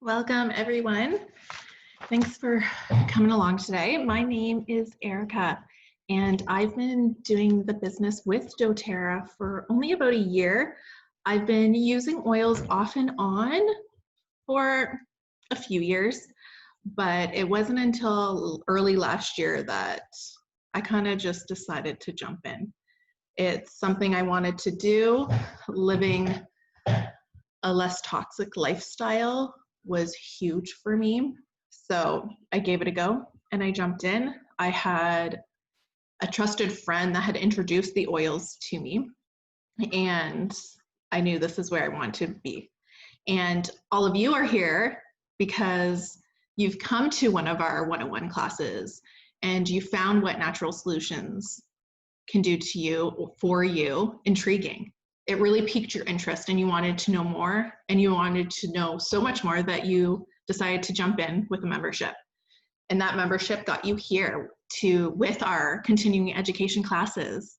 Welcome, everyone. Thanks for coming along today. My name is Erica, and I've been doing the business with doTERRA for only about a year. I've been using oils off and on for a few years, but it wasn't until early last year that I kind of just decided to jump in. It's something I wanted to do. Living a less toxic lifestyle was huge for me. So I gave it a go and I jumped in. I had a trusted friend that had introduced the oils to me, and I knew this is where I want to be. And all of you are here because you've come to one of our 101 classes and you found what natural solutions can do to you or for you intriguing. It really piqued your interest and you wanted to know more, and you wanted to know so much more that you decided to jump in with a membership. And that membership got you here with our continuing education classes,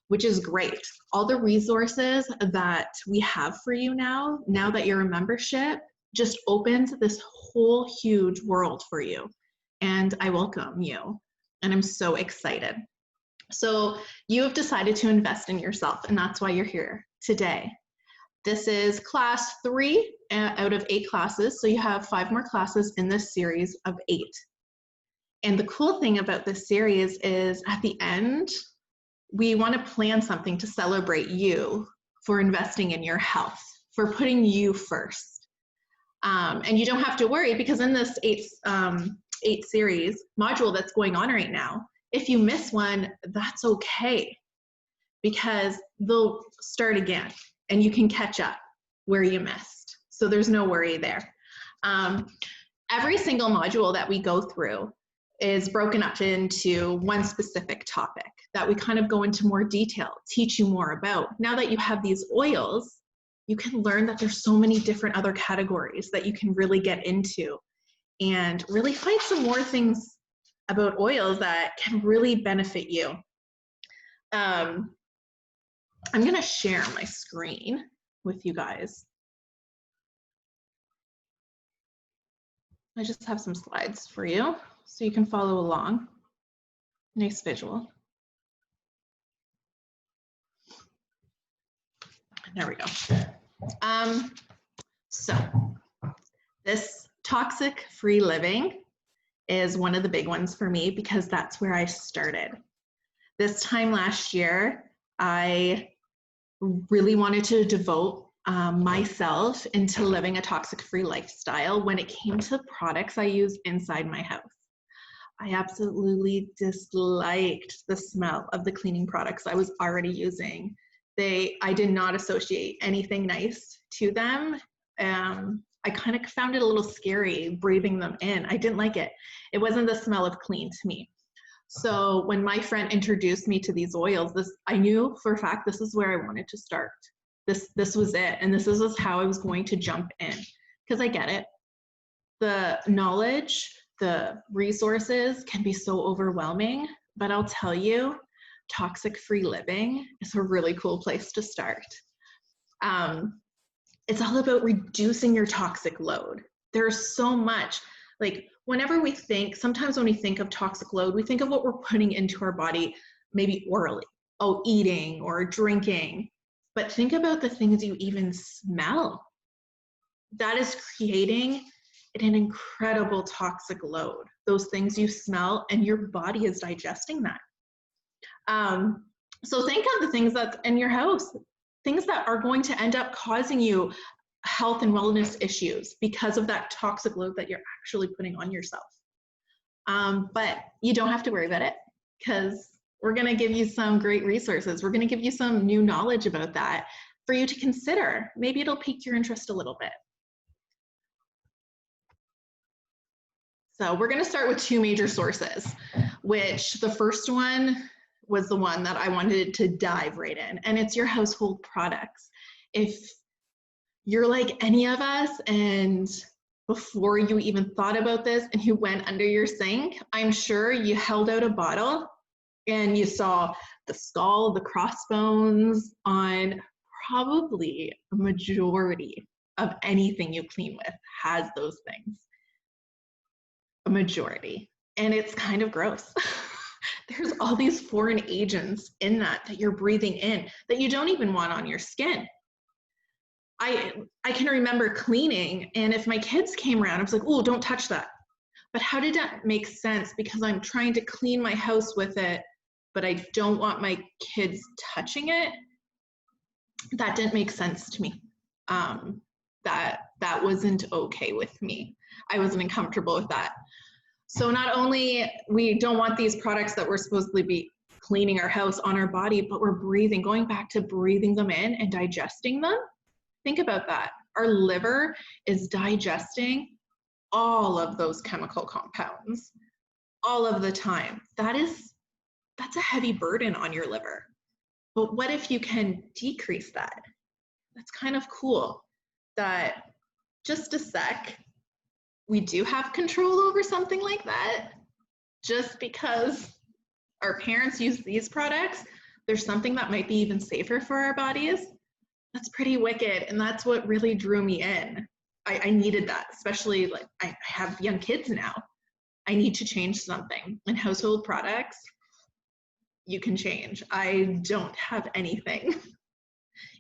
which is great. All the resources that we have for you now that you're a membership, just opens this whole huge world for you. And I welcome you. And I'm so excited. So you have decided to invest in yourself, and that's why you're here today. This is class 3 out of 8 classes, so you have 5 more classes in this series of 8. And the cool thing about this series is at the end, we want to plan something to celebrate you for investing in your health, for putting you first. And you don't have to worry, because in this 8 series module that's going on right now, if you miss one, that's okay, because they'll start again and you can catch up where you missed. So there's no worry there. Every single module that we go through is broken up into one specific topic that we kind of go into more detail, teach you more about. Now that you have these oils, you can learn that there's so many different other categories that you can really get into and really find some more things about oils that can really benefit you. I'm going to share my screen with you guys. I just have some slides for you so you can follow along. Nice visual. There we go. So this toxic-free living is one of the big ones for me, because that's where I started. This time last year, I really wanted to devote myself into living a toxic-free lifestyle when it came to products I use inside my house. I absolutely disliked the smell of the cleaning products I was already using. I did not associate anything nice to them. I kind of found it a little scary breathing them in. I didn't like it. It wasn't the smell of clean to me. So when my friend introduced me to these oils, I knew for a fact this is where I wanted to start. This was it, and this is how I was going to jump in, because I get it. The knowledge, the resources can be so overwhelming, but I'll tell you, toxic-free living is a really cool place to start. It's all about reducing your toxic load. There's so much, like sometimes when we think of toxic load, we think of what we're putting into our body, maybe orally, eating or drinking, but think about the things you even smell. That is creating an incredible toxic load. Those things you smell, and your body is digesting that. So think of the things that's in your house, things that are going to end up causing you health and wellness issues because of that toxic load that you're actually putting on yourself. But you don't have to worry about it, because we're going to give you some great resources. We're going to give you some new knowledge about that for you to consider. Maybe it'll pique your interest a little bit. So we're going to start with 2 major sources, which the first one was the one that I wanted to dive right in, and it's your household products. If you're like any of us, and before you even thought about this and you went under your sink, I'm sure you held out a bottle and you saw the skull, the crossbones on probably a majority of anything you clean with has those things. A majority. And it's kind of gross. There's all these foreign agents in that you're breathing in that you don't even want on your skin. I can remember cleaning, and if my kids came around, I was like, oh, don't touch that. But how did that make sense? Because I'm trying to clean my house with it, but I don't want my kids touching it. That didn't make sense to me. That wasn't okay with me. I wasn't comfortable with that. So not only we don't want these products that we're supposedly be cleaning our house on our body, but we're breathing, going back to breathing them in and digesting them. Think about that. Our liver is digesting all of those chemical compounds all of the time. That's a heavy burden on your liver. But what if you can decrease that? That's kind of cool that just a sec, we do have control over something like that. Just because our parents use these products, there's something that might be even safer for our bodies. That's pretty wicked, and that's what really drew me in. I needed that, especially like I have young kids now. I need to change something. In household products, you can change. I don't have anything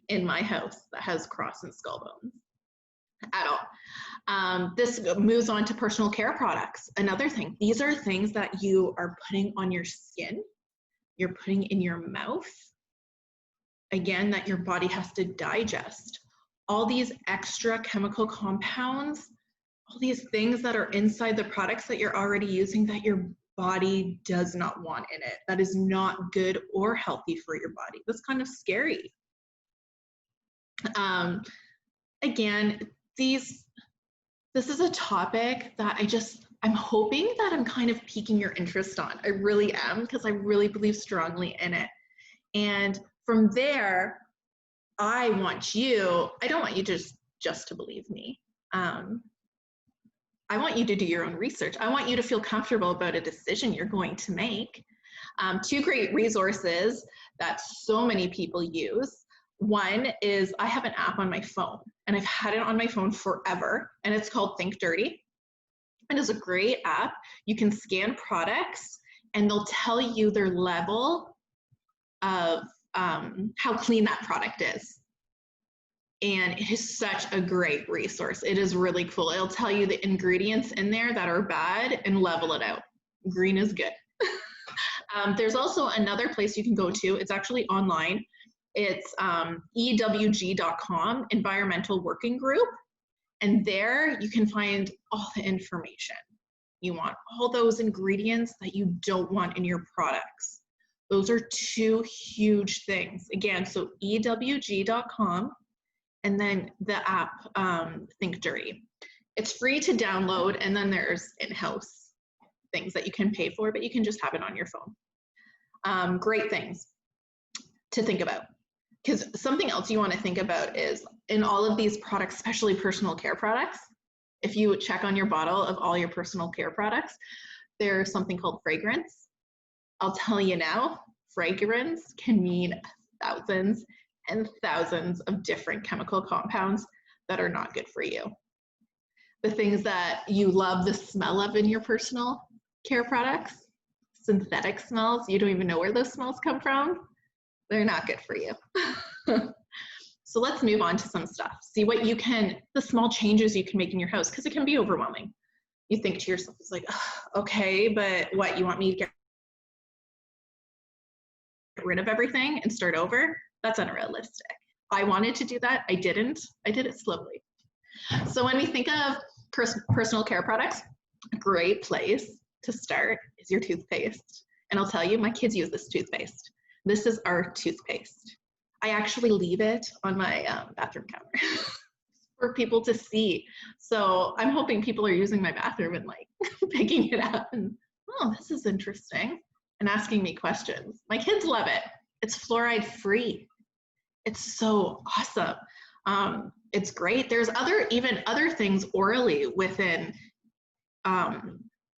in my house that has cross and skull bones at all. This moves on to personal care products. Another thing, these are things that you are putting on your skin, you're putting in your mouth, again, that your body has to digest. All these extra chemical compounds, all these things that are inside the products that you're already using that your body does not want in it, that is not good or healthy for your body. That's kind of scary. Again, this is a topic that I'm hoping that I'm kind of piquing your interest on. I really am, because I really believe strongly in it. And from there, I don't want you just to believe me. I want you to do your own research. I want you to feel comfortable about a decision you're going to make. Two great resources that so many people use. One is I have an app on my phone, and I've had it on my phone forever, and it's called Think Dirty. It is a great app. You can scan products, and they'll tell you their level of how clean that product is. And it is such a great resource. It is really cool. It'll tell you the ingredients in there that are bad and level it out. Green is good. There's also another place you can go to. It's actually online. It's EWG.com, Environmental Working Group. And there you can find all the information. You want all those ingredients that you don't want in your products. Those are two huge things. Again, so EWG.com. And then the app, Think Dirty. It's free to download, and then there's in-house things that you can pay for, but you can just have it on your phone. Great things to think about. Because something else you want to think about is in all of these products, especially personal care products, if you check on your bottle of all your personal care products, there's something called fragrance. I'll tell you now, fragrance can mean thousands and thousands of different chemical compounds that are not good for you. The things that you love the smell of in your personal care products, synthetic smells, you don't even know where those smells come from, they're not good for you. So let's move on to some stuff. See what the small changes you can make in your house, because it can be overwhelming. You think to yourself, it's like, okay, but what, you want me to get rid of everything and start over? That's unrealistic. I wanted to do that. I didn't. I did it slowly. So when we think of personal care products, a great place to start is your toothpaste. And I'll tell you, my kids use this toothpaste. This is our toothpaste. I actually leave it on my bathroom counter for people to see. So I'm hoping people are using my bathroom and like picking it up and, oh, this is interesting, and asking me questions. My kids love it. It's fluoride free. It's so awesome. It's great. There's even other things orally within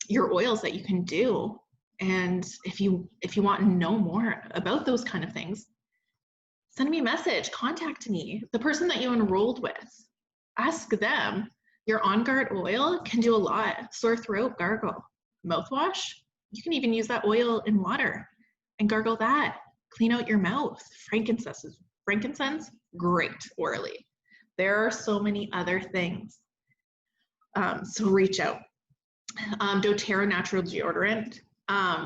your oils that you can do. And if you want to know more about those kind of things, send me a message, contact me, the person that you enrolled with. Ask them. Your On Guard oil can do a lot. Sore throat, gargle. Mouthwash, you can even use that oil in water and gargle that. Clean out your mouth. Frankincense, great orally. There are so many other things. So reach out. doTERRA natural deodorant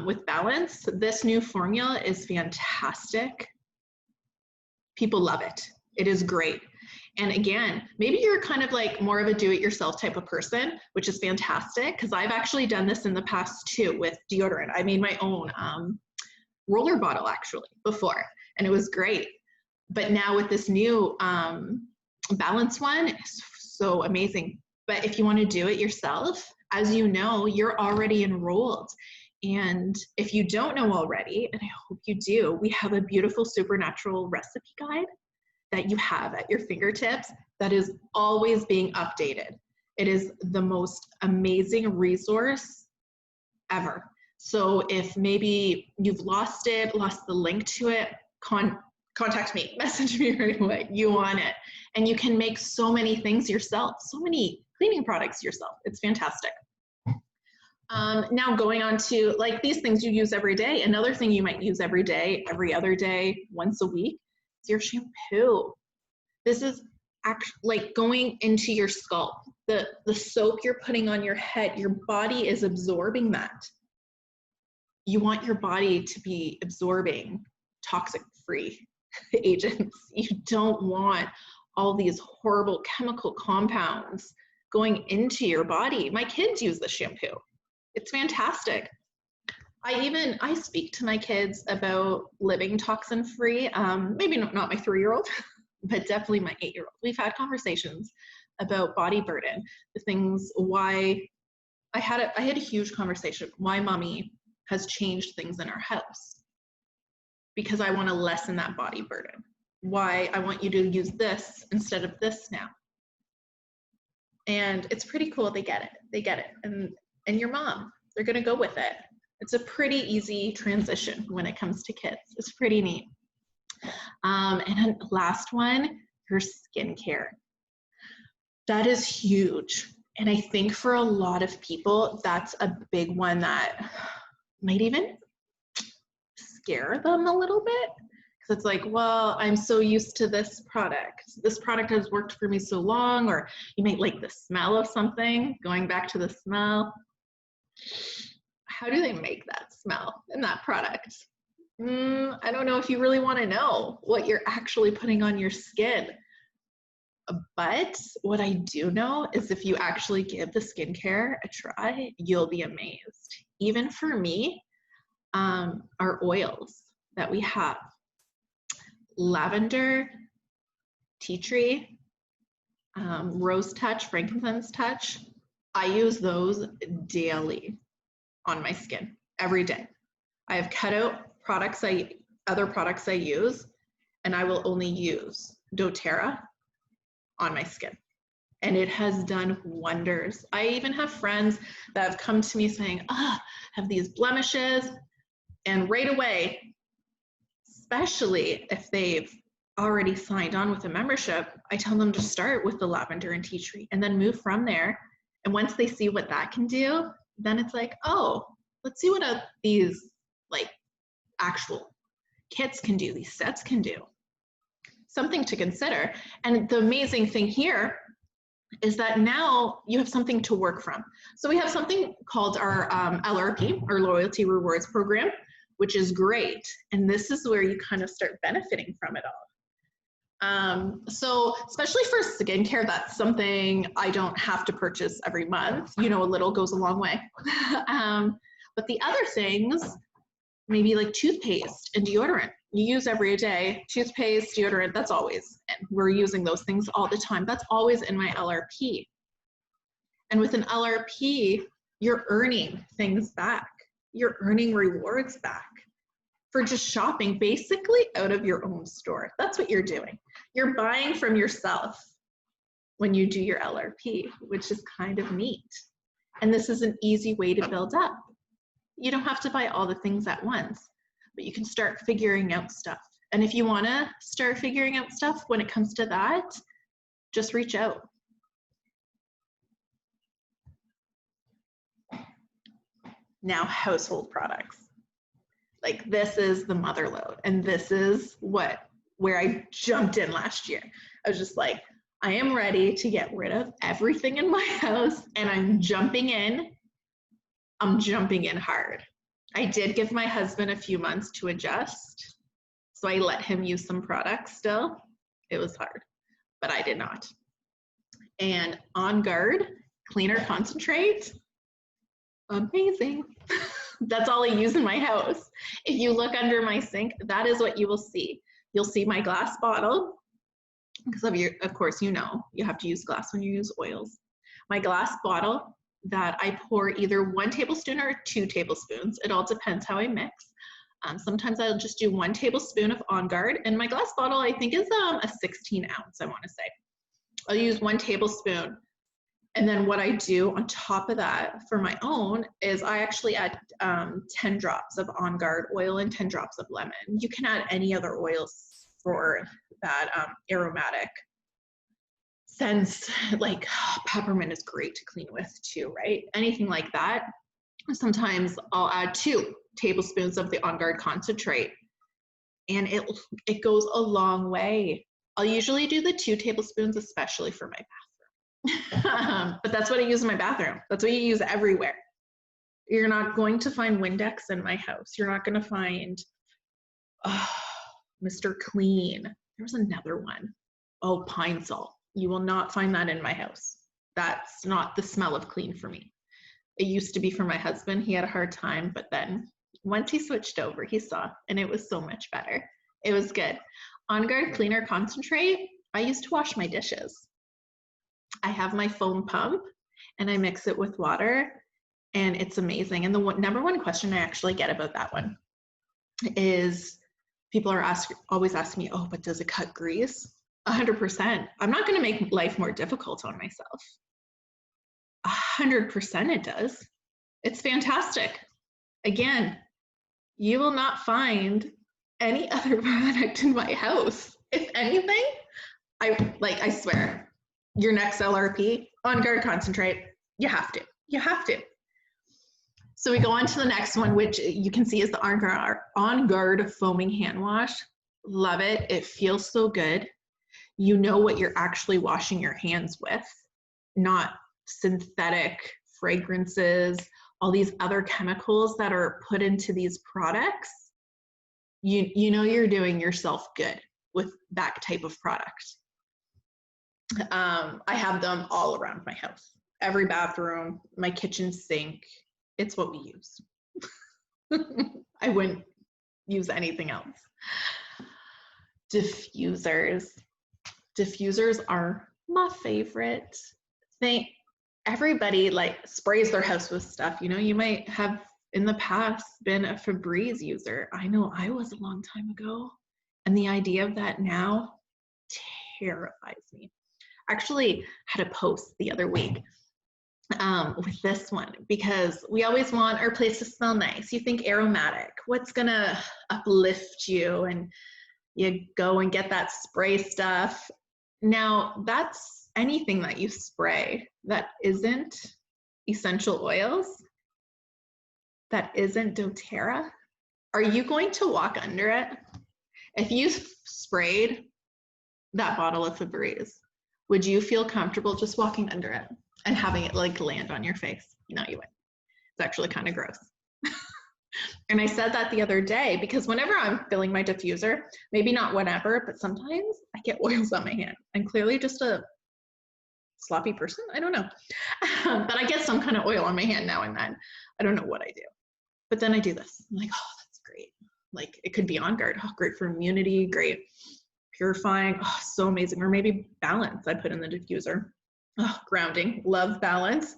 with Balance. This new formula is fantastic. People love it. It is great. And again, maybe you're kind of like more of a do-it-yourself type of person, which is fantastic, because I've actually done this in the past too with deodorant. I made my own roller bottle actually before, and it was great. But now with this new Balance one, it's so amazing. But if you want to do it yourself, as you know, you're already enrolled. And if you don't know already, and I hope you do, we have a beautiful supernatural recipe guide that you have at your fingertips that is always being updated. It is the most amazing resource ever. So if maybe you've lost the link to it, contact me, message me right away. You want it. And you can make so many things yourself, so many cleaning products yourself. It's fantastic. Now going on to like these things you use every day. Another thing you might use every day, every other day, once a week, is your shampoo. This is like going into your scalp. The soap you're putting on your head, your body is absorbing that. You want your body to be absorbing toxic-free agents. You don't want all these horrible chemical compounds going into your body. My kids use the shampoo. It's fantastic. I speak to my kids about living toxin-free. Maybe not my 3-year-old, but definitely my 8-year-old. We've had conversations about body burden, the things why I had a huge conversation why mommy has changed things in our house, because I want to lessen that body burden. Why I want you to use this instead of this now. And it's pretty cool. They get it. And your mom, they're going to go with it. It's a pretty easy transition when it comes to kids. It's pretty neat. And then last one, your skincare. That is huge. And I think for a lot of people, that's a big one that might even scare them a little bit. Because it's like, well, I'm so used to this product. This product has worked for me so long, or you might like the smell of something, going back to the smell. How do they make that smell in that product? I don't know if you really want to know what you're actually putting on your skin. But what I do know is if you actually give the skincare a try, you'll be amazed. Even for me, our oils that we have, lavender, tea tree, rose touch, frankincense touch, I use those daily on my skin, every day. I have cut out other products I use, and I will only use doTERRA on my skin. And it has done wonders. I even have friends that have come to me saying, I have these blemishes. And right away, especially if they've already signed on with a membership, I tell them to start with the lavender and tea tree and then move from there. And once they see what that can do, then it's like, oh, let's see what these like actual kits can do, these sets can do. Something to consider. And the amazing thing here is that now you have something to work from. So we have something called our LRP, our Loyalty Rewards Program, which is great. And this is where you kind of start benefiting from it all. So especially for skincare, that's something I don't have to purchase every month. You know, a little goes a long way. But the other things, maybe like toothpaste and deodorant, you use every day. Toothpaste, deodorant, that's always, and we're using those things all the time. That's always in my LRP. And with an LRP, you're earning things back. You're earning rewards back for just shopping basically out of your own store. That's what you're doing. You're buying from yourself when you do your LRP, which is kind of neat. And this is an easy way to build up. You don't have to buy all the things at once, but you can start figuring out stuff. And if you want to start figuring out stuff when it comes to that, just reach out. Now household products. Like this is the mother load, and this is where I jumped in last year. I was just like, I am ready to get rid of everything in my house, and I'm jumping in. I'm jumping in hard. I did give my husband a few months to adjust, so I let him use some products still. It was hard, but I did not. And On Guard Cleaner Concentrate, amazing. That's all I use in my house. If you look under my sink, that is what you will see. You'll see my glass bottle, because of course, you know, you have to use glass when you use oils. My glass bottle that I pour either 1 tablespoon or 2 tablespoons. It all depends how I mix. Sometimes I'll just do 1 tablespoon of On Guard, and my glass bottle I think is a 16 ounce, I want to say. I'll use 1 tablespoon. And then what I do on top of that for my own is I actually add 10 drops of On Guard oil and 10 drops of lemon. You can add any other oils for that aromatic scents, like peppermint is great to clean with too, right? Anything like that. Sometimes I'll add 2 tablespoons of the On Guard concentrate, and it goes a long way. I'll usually do the 2 tablespoons, especially for my bathroom. But that's what I use in my bathroom. That's what you use everywhere. You're not going to find Windex in my house. You're not going to find Mr. Clean. There was another one. Oh, Pine Sol. You will not find that in my house. That's not the smell of clean for me. It used to be for my husband. He had a hard time, but then once he switched over, he saw, and it was so much better. It was good. On Guard Cleaner Concentrate, I used to wash my dishes. I have my foam pump, and I mix it with water, and it's amazing. And the number one question I actually get about that one is people are always asking me, oh, but does it cut grease? 100%. I'm not going to make life more difficult on myself. 100% it does. It's fantastic. Again, you will not find any other product in my house. If anything, I swear, your next LRP, On Guard Concentrate, you have to. You have to. So we go on to the next one, which you can see is the On Guard Foaming Hand Wash. Love it. It feels so good. You know what you're actually washing your hands with, not synthetic fragrances, all these other chemicals that are put into these products. You know you're doing yourself good with that type of product. I have them all around my house, every bathroom, my kitchen sink. It's what we use. I wouldn't use anything else. Diffusers. Diffusers are my favorite thing. Everybody like sprays their house with stuff. You know, you might have in the past been a Febreze user. I know I was a long time ago. And the idea of that now terrifies me. Actually had a post the other week with this one, because we always want our place to smell nice. You think aromatic, what's gonna uplift you, and you go and get that spray stuff. Now that's anything that you spray that isn't essential oils, that isn't doTERRA. Are you going to walk under it? If you sprayed that bottle of Febreze, would you feel comfortable just walking under it and having it like land on your face? No, you wouldn't. It's actually kind of gross. And I said that the other day because whenever I'm filling my diffuser, maybe not whenever, but sometimes I get oils on my hand. I'm clearly just a sloppy person. I don't know. But I get some kind of oil on my hand now and then. I don't know what I do. But then I do this. I'm like, oh, that's great. Like it could be On Guard. Oh, great for immunity, great. Purifying, oh, so amazing. Or maybe Balance I put in the diffuser. Oh, grounding, love Balance.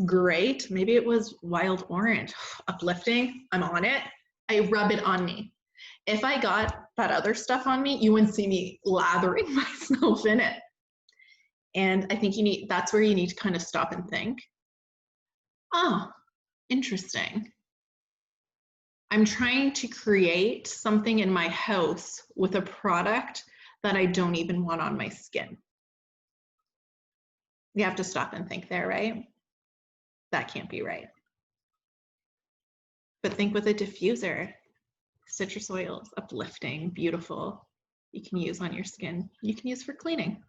Great. Maybe it was Wild Orange. Uplifting, I'm on it. I rub it on me. If I got that other stuff on me, you wouldn't see me lathering myself in it. And I think that's where you need to kind of stop and think, oh, interesting. I'm trying to create something in my house with a product that I don't even want on my skin. You have to stop and think there, right? That can't be right. But think with a diffuser. Citrus oils, uplifting, beautiful. You can use on your skin. You can use for cleaning.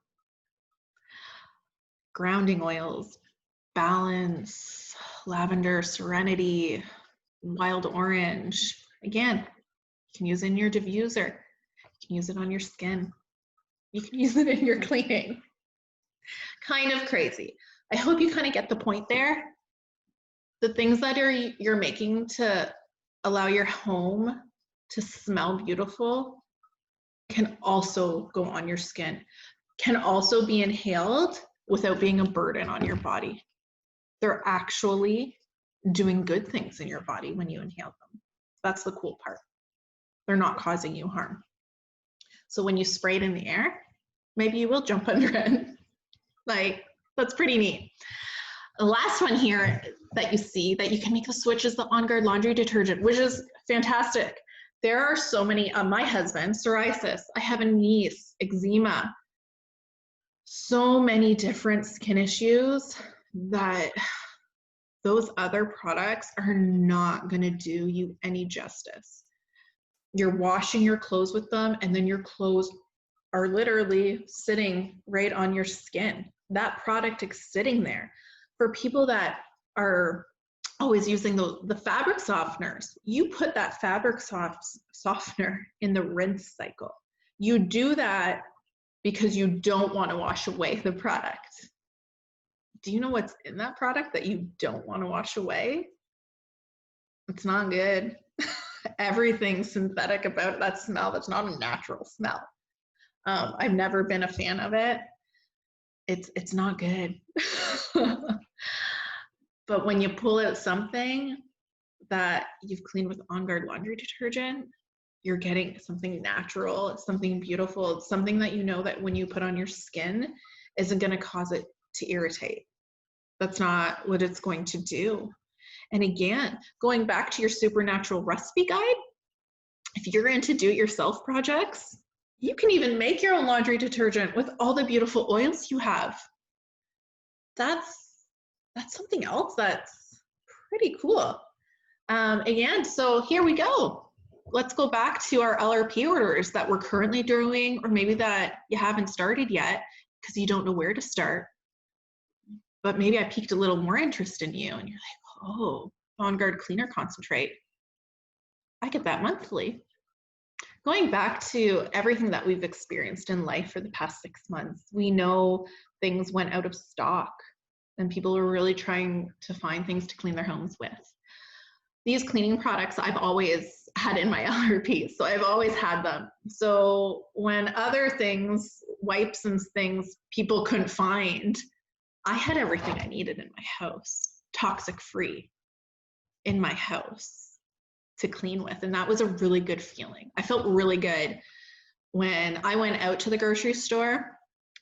Grounding oils, balance, lavender, serenity, wild orange. Again, you can use it in your diffuser. You can use it on your skin. You can use it in your cleaning. Kind of crazy. I hope you kind of get the point there. The things that you're making to allow your home to smell beautiful can also go on your skin, can also be inhaled without being a burden on your body. They're actually doing good things in your body when you inhale them. That's the cool part. They're not causing you harm. So when you spray it in the air, maybe you will jump under it. Like, that's pretty neat. The last one here that you see that you can make a switch is the On Guard laundry detergent, which is fantastic. There are so many, my husband, psoriasis, I have a niece, eczema, so many different skin issues that those other products are not gonna do you any justice. You're washing your clothes with them, and then your clothes are literally sitting right on your skin. That product is sitting there. For people that are always using the fabric softeners, you put that fabric softener in the rinse cycle. You do that because you don't want to wash away the product. Do you know what's in that product that you don't want to wash away? It's not good. Everything's synthetic about that smell. That's not a natural smell. I've never been a fan of it. It's not good. But when you pull out something that you've cleaned with On Guard laundry detergent, you're getting something natural, something beautiful, something that you know that when you put on your skin isn't going to cause it to irritate. That's not what it's going to do. And again, going back to your supernatural recipe guide, if you're into do-it-yourself projects, you can even make your own laundry detergent with all the beautiful oils you have. That's something else that's pretty cool. Again, so here we go. Let's go back to our LRP orders that we're currently doing, or maybe that you haven't started yet because you don't know where to start. But maybe I piqued a little more interest in you and you're like, oh, On Guard Cleaner Concentrate. I get that monthly. Going back to everything that we've experienced in life for the past 6 months, we know things went out of stock and people are really trying to find things to clean their homes with. These cleaning products I've always had in my LRP, so I've always had them. So when other things, wipes and things, people couldn't find, I had everything I needed in my house, toxic free in my house to clean with. And that was a really good feeling. I felt really good when I went out to the grocery store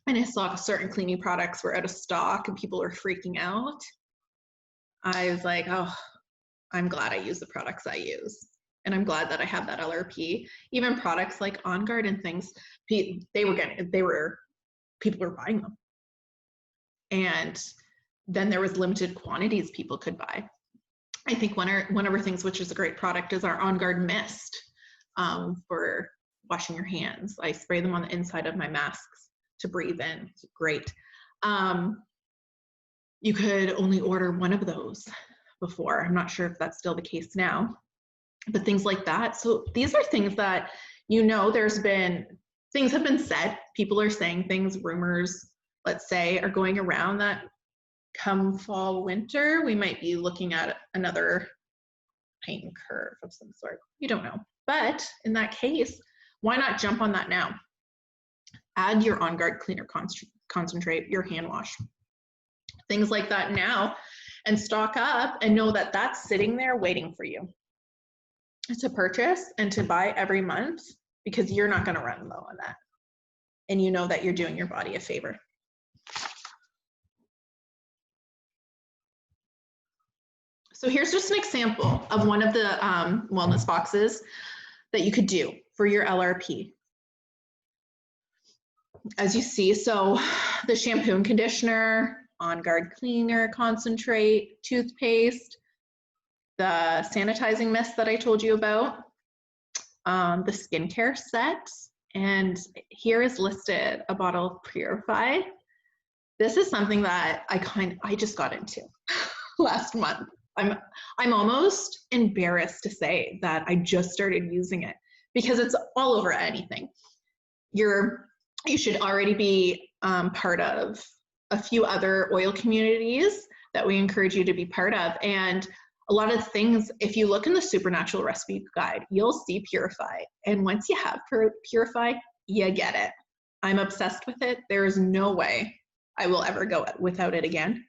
and I saw certain cleaning products were out of stock and people were freaking out. I was like, oh, I'm glad I use the products I use. And I'm glad that I have that LRP. Even products like On Guard and things, people were buying them. And then there was limited quantities people could buy. I think one of our things, which is a great product, is our On Guard mist for washing your hands. I spray them on the inside of my masks to breathe in. It's great. You could only order one of those before. I'm not sure if that's still the case now, but things like that. So these are things that, you know, things have been said. People are saying things, rumors, let's say, are going around that come fall, winter, we might be looking at another pain curve of some sort. You don't know. But in that case, why not jump on that now? Add your On Guard Cleaner Concentrate, your hand wash, things like that now, and stock up and know that that's sitting there waiting for you to purchase and to buy every month, because you're not going to run low on that. And you know that you're doing your body a favor. So here's just an example of one of the wellness boxes that you could do for your LRP. As you see, so the shampoo and conditioner, On Guard Cleaner Concentrate, toothpaste, the sanitizing mist that I told you about, the skincare set, and here is listed a bottle of Purify. This is something that I just got into last month. I'm almost embarrassed to say that I just started using it because it's all over anything. You should already be part of a few other oil communities that we encourage you to be part of. And a lot of things, if you look in the Supernatural Recipe Guide, you'll see Purify. And once you have Purify, you get it. I'm obsessed with it. There is no way I will ever go without it again.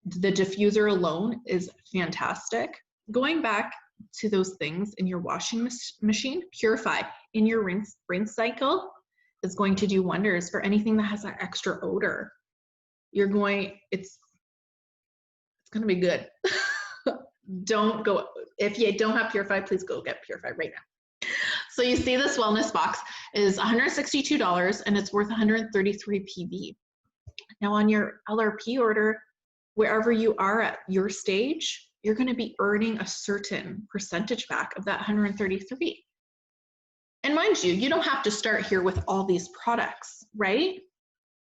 The diffuser alone is fantastic. Going back to those things in your washing machine, Purify in your rinse cycle is going to do wonders for anything that has that extra odor. It's going to be good. Don't go, if you don't have Purify, please go get Purify right now. So you see this wellness box is $162 and it's worth 133 PV. Now on your LRP order, wherever you are at your stage, you're going to be earning a certain percentage back of that 133. And mind you, you don't have to start here with all these products, right?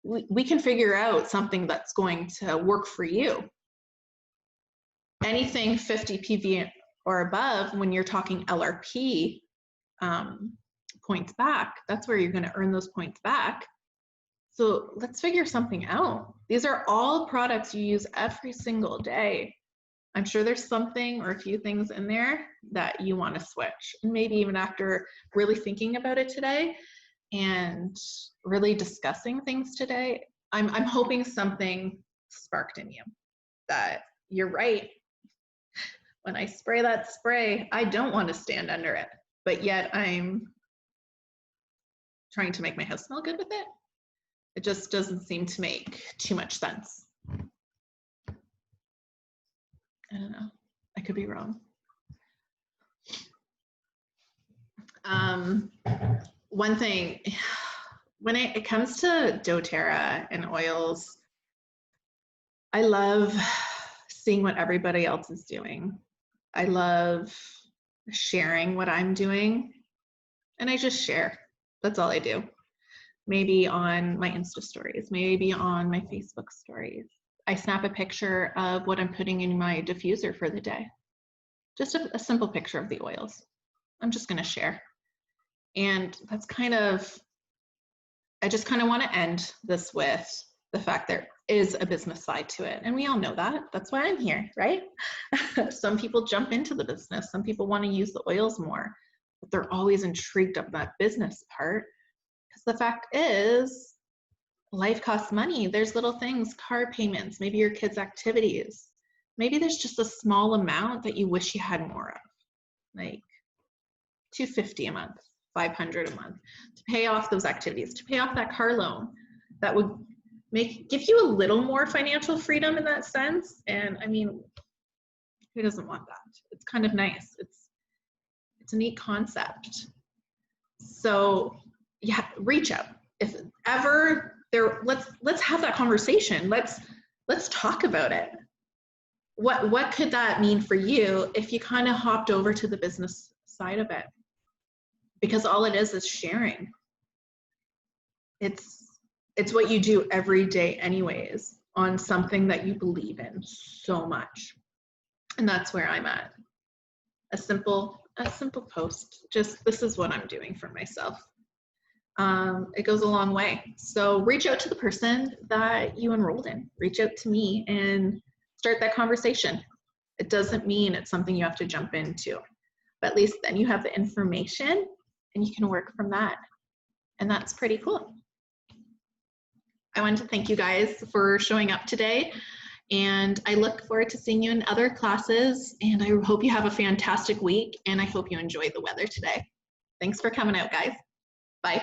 We can figure out something that's going to work for you. Anything 50 PV or above, when you're talking LRP points back, that's where you're going to earn those points back. So let's figure something out. These are all products you use every single day. I'm sure there's something or a few things in there that you want to switch. And maybe even after really thinking about it today and really discussing things today, I'm hoping something sparked in you that you're right. When I spray that spray, I don't want to stand under it, but yet I'm trying to make my house smell good with it. It just doesn't seem to make too much sense. I don't know. I could be wrong. One thing, when it comes to doTERRA and oils, I love seeing what everybody else is doing. I love sharing what I'm doing, and I just share. That's all I do. Maybe on my Insta stories, maybe on my Facebook stories. I snap a picture of what I'm putting in my diffuser for the day. Just a simple picture of the oils. I'm just gonna share. And that's I just kind of want to end this with the fact there is a business side to it. And we all know that. That's why I'm here, right? Some people jump into the business. Some people want to use the oils more, but they're always intrigued of that business part. Because the fact is, life costs money. There's little things, car payments, maybe your kids' activities. Maybe there's just a small amount that you wish you had more of, like $250 a month, $500 a month, to pay off those activities, to pay off that car loan. That would give you a little more financial freedom in that sense. And I mean, who doesn't want that? It's kind of nice. It's a neat concept. So yeah, reach out. If ever there, let's have that conversation. Let's talk about it. What could that mean for you if you kind of hopped over to the business side of it? Because all it is sharing. It's what you do every day anyways on something that you believe in so much. And that's where I'm at. A simple post. Just, this is what I'm doing for myself. It goes a long way. So reach out to the person that you enrolled in. Reach out to me and start that conversation. It doesn't mean it's something you have to jump into, but at least then you have the information and you can work from that. And that's pretty cool. I wanted to thank you guys for showing up today, and I look forward to seeing you in other classes, and I hope you have a fantastic week, and I hope you enjoy the weather today. Thanks for coming out, guys. Bye.